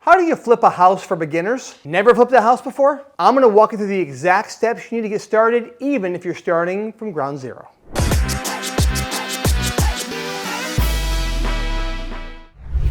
How do you flip a house for beginners? Never flipped a house before? I'm going to walk you through the exact steps you need to get started, even if you're starting from ground zero.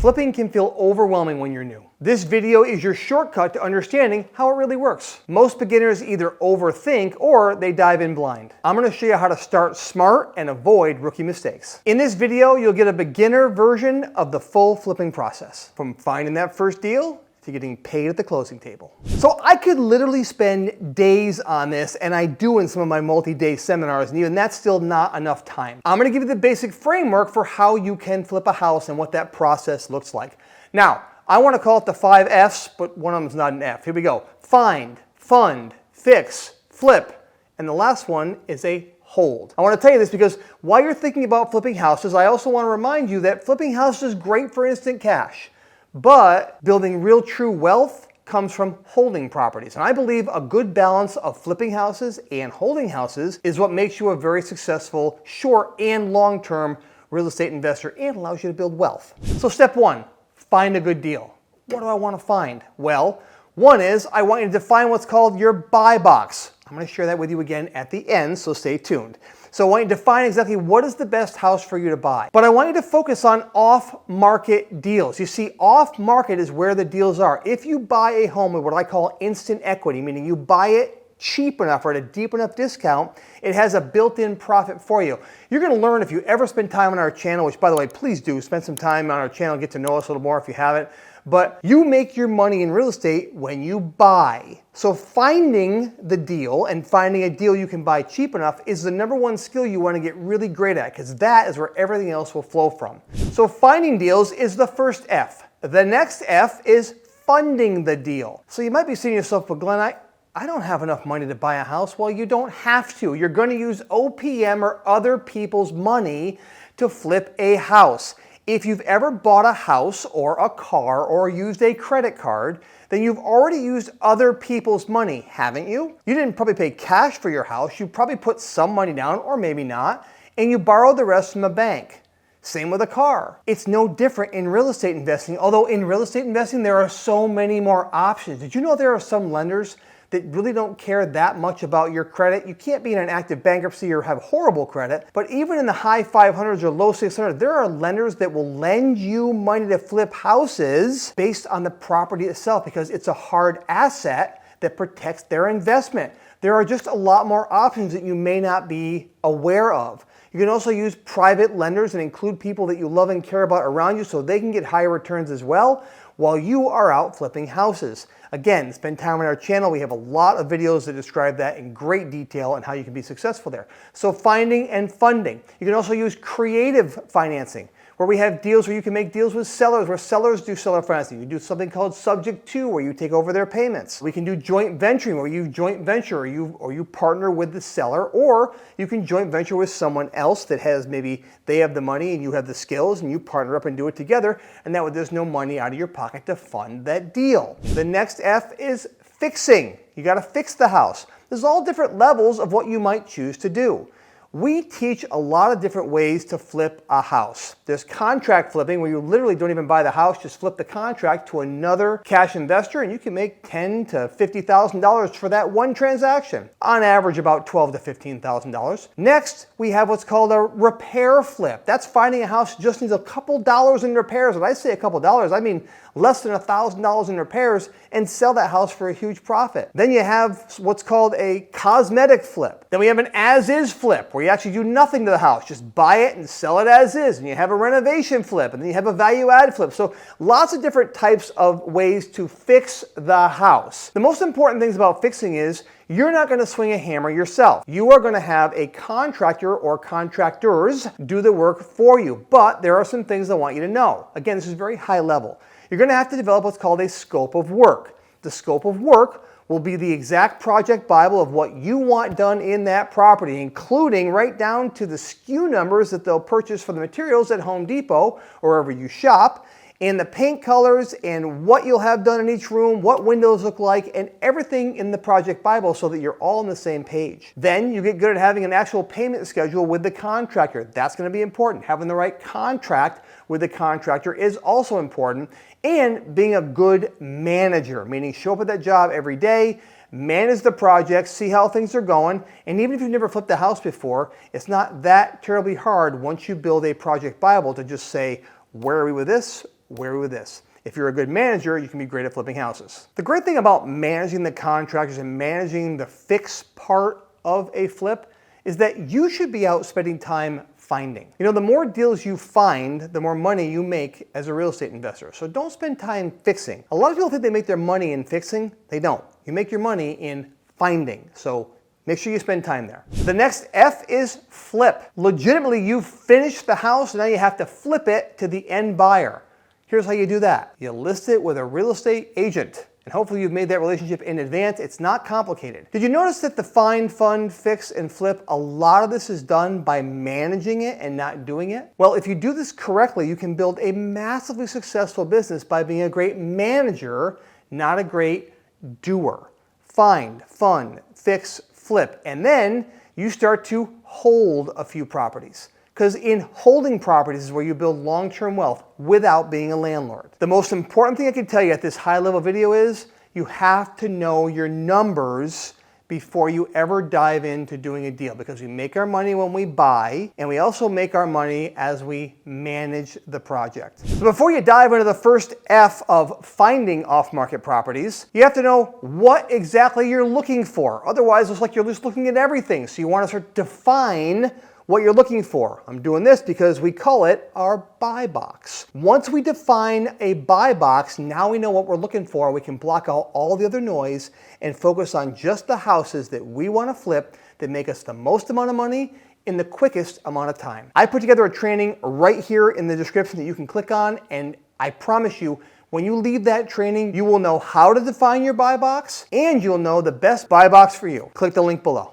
Flipping can feel overwhelming when you're new. This video is your shortcut to understanding how it really works. Most beginners either overthink or they dive in blind. I'm going to show you how to start smart and avoid rookie mistakes. In this video, you'll get a beginner version of the full flipping process, from finding that first deal to getting paid at the closing table. So I could literally spend days on this, and I do in some of my multi-day seminars, and even that's still not enough time. I'm gonna give you the basic framework for how you can flip a house and what that process looks like. Now, I wanna call it the 5 F's, but one of them's not an F. Here we go. Find, fund, fix, flip, and the last one is a hold. I want to tell you this because while you're thinking about flipping houses, I also want to remind you that flipping houses is great for instant cash. But building real true wealth comes from holding properties. And I believe a good balance of flipping houses and holding houses is what makes you a very successful short and long-term real estate investor and allows you to build wealth. So step one, find a good deal. What do I want to find? Well, one is I want you to define what's called your buy box. I'm going to share that with you again at the end, so stay tuned. So I want you to define exactly what is the best house for you to buy. But I want you to focus on off-market deals. You see, off-market is where the deals are. If you buy a home with what I call instant equity, meaning you buy it cheap enough or at a deep enough discount, it has a built-in profit for you. You're going to learn if you ever spend time on our channel, which by the way, please do spend some time on our channel, get to know us a little more if you haven't. But you make your money in real estate when you buy. So finding the deal and finding a deal you can buy cheap enough is the number one skill you want to get really great at, because that is where everything else will flow from. So finding deals is the first F. The next F is funding the deal. So you might be saying to yourself, well, Glenn, I don't have enough money to buy a house. Well, you don't have to. You're going to use OPM or other people's money to flip a house. If you've ever bought a house or a car or used a credit card, then you've already used other people's money, haven't you? You didn't probably pay cash for your house. You probably put some money down, or maybe not, and you borrowed the rest from a bank. Same with a car. It's no different in real estate investing, although in real estate investing, there are so many more options. Did you know there are some lenders that really don't care that much about your credit? You can't be in an active bankruptcy or have horrible credit, but even in the high 500s or low 600s, there are lenders that will lend you money to flip houses based on the property itself because it's a hard asset that protects their investment. There are just a lot more options that you may not be aware of. You can also use private lenders and include people that you love and care about around you so they can get higher returns as well while you are out flipping houses. Again, spend time on our channel. We have a lot of videos that describe that in great detail and how you can be successful there. So finding and funding. You can also use creative financing, where we have deals where you can make deals with sellers, where sellers do seller financing. You do something called subject to, where you take over their payments. We can do joint venturing, where you joint venture or you partner with the seller, or you can joint venture with someone else that has maybe they have the money and you have the skills and you partner up and do it together, and that way there's no money out of your pocket to fund that deal. The next F is fixing. You got to fix the house. There's all different levels of what you might choose to do. We teach a lot of different ways to flip a house. There's contract flipping, where you literally don't even buy the house, just flip the contract to another cash investor, and you can make $10,000 to $50,000 for that one transaction. On average, about $12,000 to $15,000. Next, we have what's called a repair flip. That's finding a house that just needs a couple dollars in repairs. When I say a couple dollars, I mean less than $1,000 in repairs, and sell that house for a huge profit. Then you have what's called a cosmetic flip. Then we have an as-is flip, where you actually do nothing to the house, just buy it and sell it as is. And you have a renovation flip, and then you have a value-add flip. So lots of different types of ways to fix the house. The most important things about fixing is you're not going to swing a hammer yourself. You are going to have a contractor or contractors do the work for you. But there are some things I want you to know. Again, this is very high level. You're going to have to develop what's called a scope of work. The scope of work will be the exact project Bible of what you want done in that property, including right down to the SKU numbers that they'll purchase for the materials at Home Depot or wherever you shop, and the paint colors and what you'll have done in each room, what windows look like, and everything in the project Bible so that you're all on the same page. Then you get good at having an actual payment schedule with the contractor. That's going to be important. Having the right contract with the contractor is also important. And being a good manager, meaning show up at that job every day, manage the project, see how things are going, and even if you've never flipped a house before, it's not that terribly hard once you build a project Bible to just say, where are we with this? Where are we with this? If you're a good manager, you can be great at flipping houses. The great thing about managing the contractors and managing the fix part of a flip is that you should be out spending time finding. You know, the more deals you find, the more money you make as a real estate investor. So don't spend time fixing. A lot of people think they make their money in fixing. They don't. You make your money in finding. So make sure you spend time there. The next F is flip. Legitimately, you've finished the house, and now you have to flip it to the end buyer. Here's how you do that. You list it with a real estate agent. And hopefully you've made that relationship in advance. It's not complicated. Did you notice that the find, fund, fix, and flip, a lot of this is done by managing it and not doing it? Well, if you do this correctly, you can build a massively successful business by being a great manager, not a great doer. Find, fund, fix, flip, and then you start to hold a few properties. Because in holding properties is where you build long-term wealth without being a landlord. The most important thing I can tell you at this high-level video is you have to know your numbers before you ever dive into doing a deal, because we make our money when we buy, and we also make our money as we manage the project. So before you dive into the first F of finding off-market properties, you have to know what exactly you're looking for. Otherwise, it's like you're just looking at everything. So you want to sort of define what you're looking for. I'm doing this because we call it our buy box. Once we define a buy box, now we know what we're looking for. We can block out all the other noise and focus on just the houses that we want to flip that make us the most amount of money in the quickest amount of time. I put together a training right here in the description that you can click on, and I promise you, when you leave that training, you will know how to define your buy box, and you'll know the best buy box for you. Click the link below.